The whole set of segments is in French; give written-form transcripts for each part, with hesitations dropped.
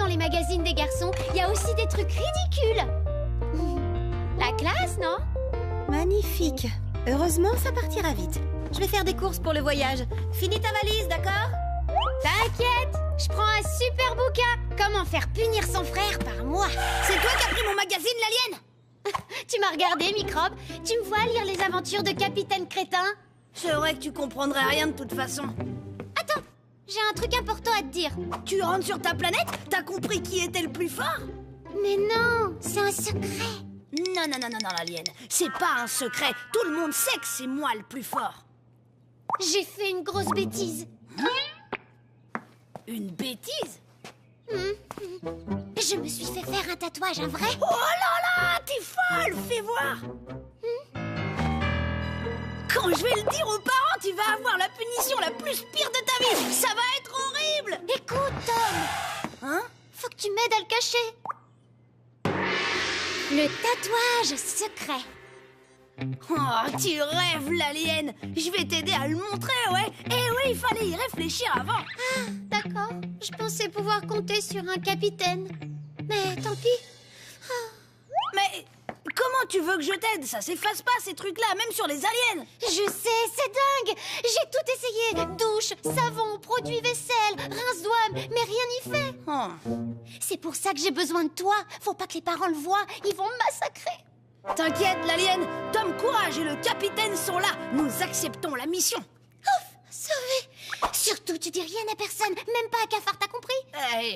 dans les magazines des garçons, il y a aussi des trucs ridicules. La classe, non? Magnifique. Heureusement, ça partira vite. Je vais faire des courses pour le voyage. Finis ta valise, d'accord? T'inquiète, je prends un super bouquin. Comment faire punir son frère par moi. C'est toi qui as pris mon magazine, l'alien? Tu m'as regardé, Microbe. Tu me vois lire les aventures de Capitaine Crétin? C'est vrai que tu comprendrais rien de toute façon. Attends, j'ai un truc important à te dire. Tu rentres sur ta planète? T'as compris qui était le plus fort? Mais non, c'est un secret. Non, non, non, non, non, l'alien. C'est pas un secret. Tout le monde sait que c'est moi le plus fort. J'ai fait une grosse bêtise. Une bêtise? Je me suis fait faire un tatouage, un vrai. Oh là là, t'es folle. Fais voir. Quand je vais le dire aux parents, tu vas avoir la punition la plus pire de ta vie. Ça va être horrible. Écoute, Tom. Hein? Faut que tu m'aides à le cacher. Le tatouage secret. Oh, tu rêves, l'alien. Je vais t'aider à le montrer, ouais. Eh oui, il fallait y réfléchir avant. Ah, d'accord. Je pensais pouvoir compter sur un capitaine. Mais tant pis. Mais comment tu veux que je t'aide? Ça s'efface pas, ces trucs-là, même sur les aliens. Je sais, c'est dingue. J'ai tout essayé. Douche, savon, produit vaisselle, rince-doigt, mais rien n'y fait. Oh. C'est pour ça que j'ai besoin de toi. Faut pas que les parents le voient. Ils vont me massacrer. T'inquiète, l'alien. Tom Courage et le capitaine sont là. Nous acceptons la mission. Ouf, sauvé. Surtout, tu dis rien à personne. Même pas à Cafard, t'as compris?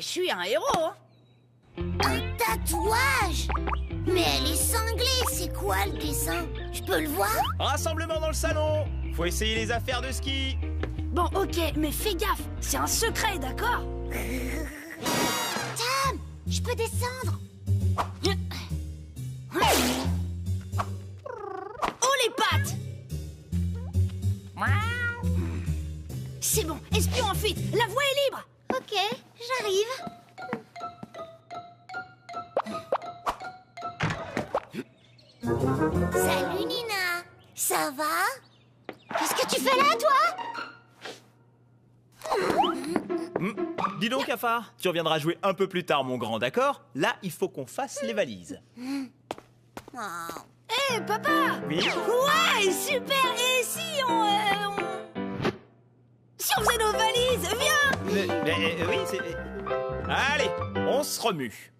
Je suis un héros, hein. Un tatouage? Mais elle est cinglée. C'est quoi le dessin? Je peux le voir? Rassemblement dans le salon. Faut essayer les affaires de ski. Bon, ok, mais fais gaffe. C'est un secret, d'accord? Tom, je peux descendre? Oh, les pattes! C'est bon, espion en fuite. La voie est libre. Ok, j'arrive. Salut Nina, ça va? Qu'est-ce que tu fais là, toi? Dis donc, Cafard, tu reviendras jouer un peu plus tard, mon grand, d'accord? Là, il faut qu'on fasse les valises. Hé, papa! Oui? Ouais, super! Et si si on faisait nos valises, viens! Oui, c'est... Allez, on se remue.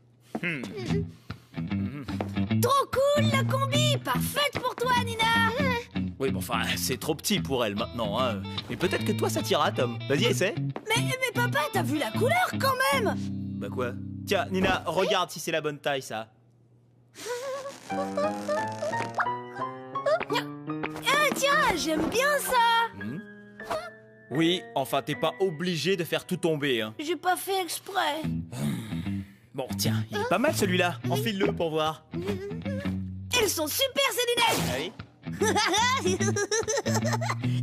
Trop cool, la combi! Parfaite pour toi, Nina! Oui, bon, enfin, c'est trop petit pour elle maintenant, hein. Mais peut-être que toi, ça t'ira, Tom. Vas-y, essaie. Mais papa, t'as vu la couleur, quand même! Bah quoi? Tiens, Nina, regarde si c'est la bonne taille, ça. Ah, tiens, j'aime bien ça! Oui, enfin, t'es pas obligé de faire tout tomber, hein. J'ai pas fait exprès. Bon, tiens, il est pas mal, celui-là. Enfile-le pour voir. Elles sont super, ces lunettes! Ah oui?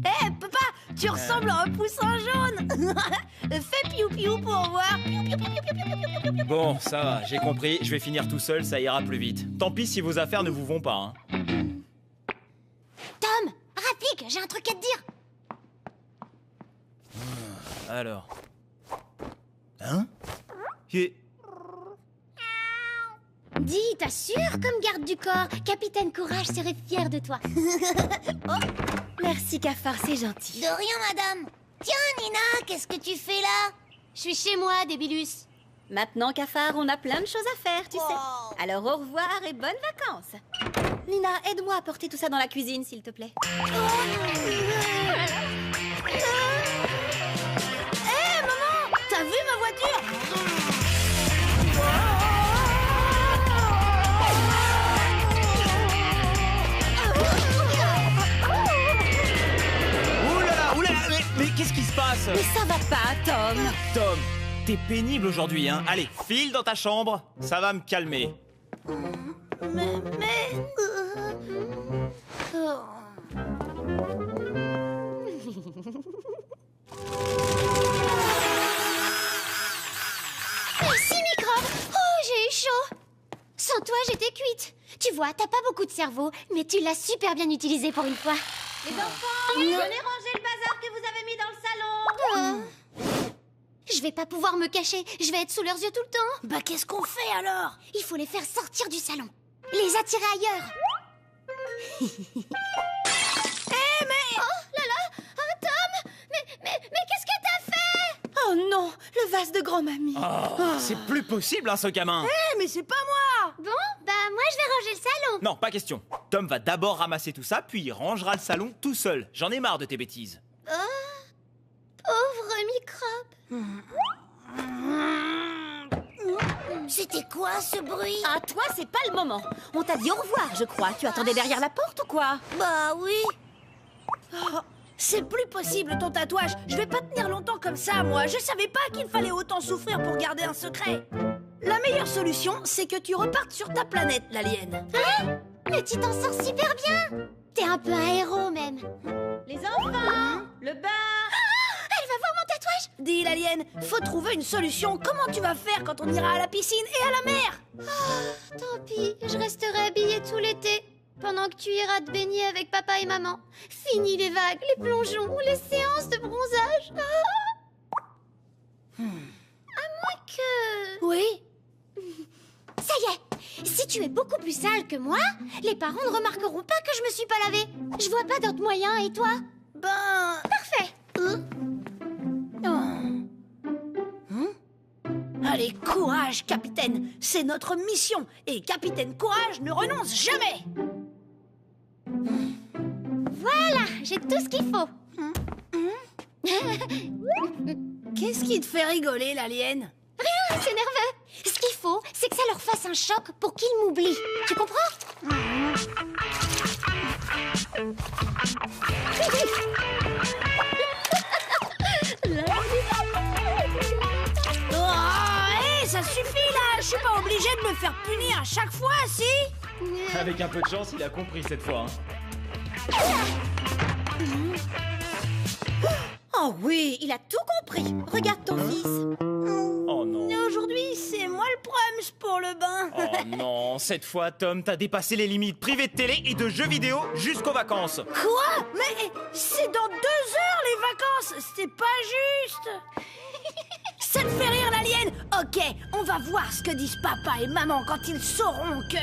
Hé, papa, tu ressembles à un poussin jaune. Fais piou-piou pour voir. Bon, ça va, j'ai compris. Je vais finir tout seul, ça ira plus vite. Tant pis si vos affaires ne vous vont pas, hein. Tom, rapplique, j'ai un truc à te dire. Alors... Hein? Et... Dis, t'assures comme garde du corps. Capitaine Courage serait fier de toi. Merci, Cafard, c'est gentil. De rien, madame. Tiens, Nina, qu'est-ce que tu fais là? Je suis chez moi, Débilus. Maintenant, Cafard, on a plein de choses à faire, tu sais. Alors au revoir et bonnes vacances. Nina, aide-moi à porter tout ça dans la cuisine, s'il te plaît. Hé, maman, t'as vu ma voiture? Mais qu'est-ce qui se passe? Mais ça va pas, Tom. Tom, t'es pénible aujourd'hui, hein. Allez, file dans ta chambre, ça va me calmer. Merci, Microbe. Oh, j'ai eu chaud. Sans toi, j'étais cuite. Tu vois, t'as pas beaucoup de cerveau, mais tu l'as super bien utilisé pour une fois. Les enfants, venez ranger le bazar que vous avez mis dans le salon. Je vais pas pouvoir me cacher, je vais être sous leurs yeux tout le temps. Bah qu'est-ce qu'on fait alors? Il faut les faire sortir du salon. Les attirer ailleurs. Oh là là! Oh Tom! Mais qu'est-ce que t'as fait? Oh non, le vase de grand-mamie. Oh, c'est plus possible, hein, ce gamin. Mais c'est pas moi! Bon, bah moi je vais ranger le salon. Non, pas question. Tom va d'abord ramasser tout ça, puis il rangera le salon tout seul. J'en ai marre de tes bêtises. Pauvre microbe. C'était quoi ce bruit? Ah, toi, c'est pas le moment. On t'a dit au revoir, je crois. Tu attendais derrière la porte ou quoi? Bah oui. Oh, c'est plus possible ton tatouage. Je vais pas tenir longtemps comme ça, moi. Je savais pas qu'il fallait autant souffrir pour garder un secret. La meilleure solution, c'est que tu repartes sur ta planète, l'alien. Hein? Mais tu t'en sors super bien. T'es un peu un héros même. Les enfants, le bain. Elle va voir mon tatouage. Dis l'alien, faut trouver une solution. Comment tu vas faire quand on ira à la piscine et à la mer? Tant pis, je resterai habillée tout l'été. Pendant que tu iras te baigner avec papa et maman. Fini les vagues, les plongeons, les séances de bronzage. À moins que... Oui. Ça y est, si tu es beaucoup plus sale que moi, les parents ne remarqueront pas que je me suis pas lavée. Je vois pas d'autre moyen, et toi? Ben... Parfait. Allez, courage, capitaine. C'est notre mission. Et capitaine Courage ne renonce jamais. Voilà, j'ai tout ce qu'il faut. Qu'est-ce qui te fait rigoler, l'alien? Rien, c'est nerveux. Ce qu'il faut, c'est que ça leur fasse un choc pour qu'ils m'oublient. Tu comprends? Ça suffit là. Je suis pas obligée de me faire punir à chaque fois, si? Avec un peu de chance, il a compris cette fois. Hein. Oh oui, il a tout compris. Regarde ton fils. Oh non. Aujourd'hui, c'est moi le prums pour le bain. Oh non, cette fois, Tom, t'as dépassé les limites privées de télé et de jeux vidéo jusqu'aux vacances. Quoi? Mais c'est dans 2 heures les vacances. C'est pas juste. Ça te fait rire, l'alien? Ok, on va voir ce que disent papa et maman quand ils sauront que...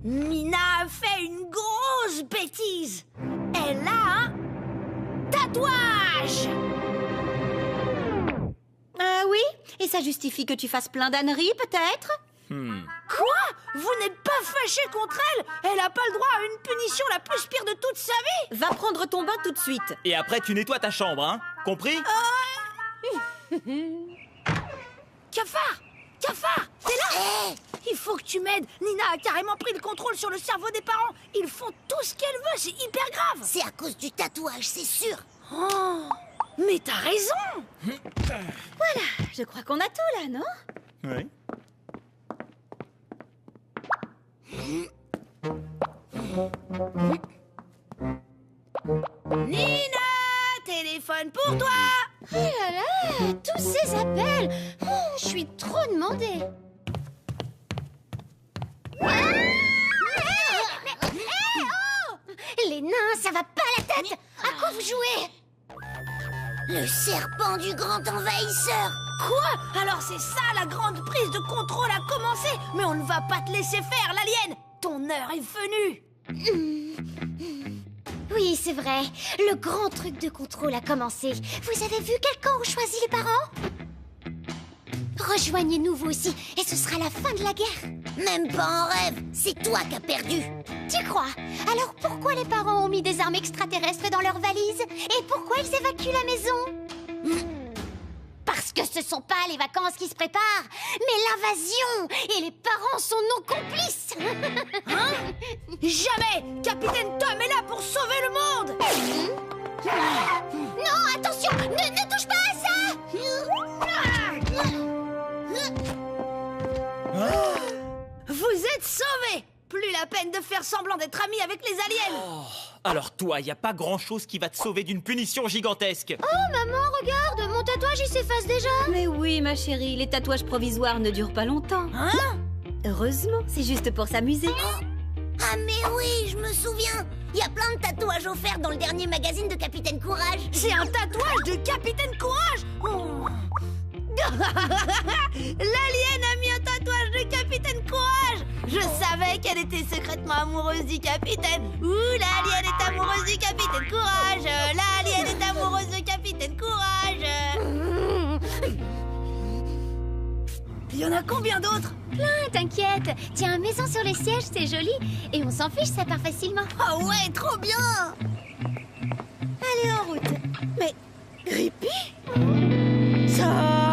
Nina a fait une grosse bêtise. Elle a un tatouage. Ah oui? Et ça justifie que tu fasses plein d'âneries, peut-être? Quoi? Vous n'êtes pas fâché contre elle? Elle a pas le droit à une punition la plus pire de toute sa vie? Va prendre ton bain tout de suite. Et après, tu nettoies ta chambre, hein? Compris? Cafard! Cafard! T'es là? Il faut que tu m'aides. Nina a carrément pris le contrôle sur le cerveau des parents. Ils font tout ce qu'elle veut, c'est hyper grave. C'est à cause du tatouage, c'est sûr. Oh, mais t'as raison. Voilà, je crois qu'on a tout là, non? Oui. Nina, téléphone pour toi. Oh là là, tous ces appels. Oh, je suis trop demandée. Les nains, ça va pas la tête. À quoi vous jouez? Le serpent du grand envahisseur. Quoi? Alors c'est ça la grande prise de contrôle a commencé. Mais on ne va pas te laisser faire, l'alien. Ton heure est venue. Oui, c'est vrai. Le grand truc de contrôle a commencé. Vous avez vu quel camp ont choisi les parents? Rejoignez-nous vous aussi, et ce sera la fin de la guerre. Même pas en rêve, c'est toi qui as perdu. Tu crois? Alors pourquoi les parents ont mis des armes extraterrestres dans leurs valises? Et pourquoi ils évacuent la maison? Parce que ce sont pas les vacances qui se préparent, mais l'invasion! Et les parents sont nos complices! Jamais! Capitaine Tom est là pour sauver le monde! Non, attention! Ne touche pas à ça! Vous êtes sauvés! Plus la peine de faire semblant d'être amis avec les aliens! Alors toi, y a pas grand-chose qui va te sauver d'une punition gigantesque. Oh, maman, regarde! Mon tatouage, il s'efface déjà! Mais oui, ma chérie, les tatouages provisoires ne durent pas longtemps. Hein? Heureusement, c'est juste pour s'amuser. Ah mais oui, je me souviens. Il y a plein de tatouages offerts dans le dernier magazine de Capitaine Courage. C'est un tatouage de Capitaine Courage. Oh. L'alien a mis un tatouage de Capitaine Courage. Je savais qu'elle était secrètement amoureuse du capitaine. Ouh, l'alien est amoureuse du Capitaine Courage. L'alien est amoureuse de Capitaine Courage. Il y en a combien d'autres? Plein, t'inquiète. Tiens, maison sur les sièges, c'est joli. Et on s'en fiche, ça part facilement. Oh ouais, trop bien. Allez, en route. Mais Grippy? Ça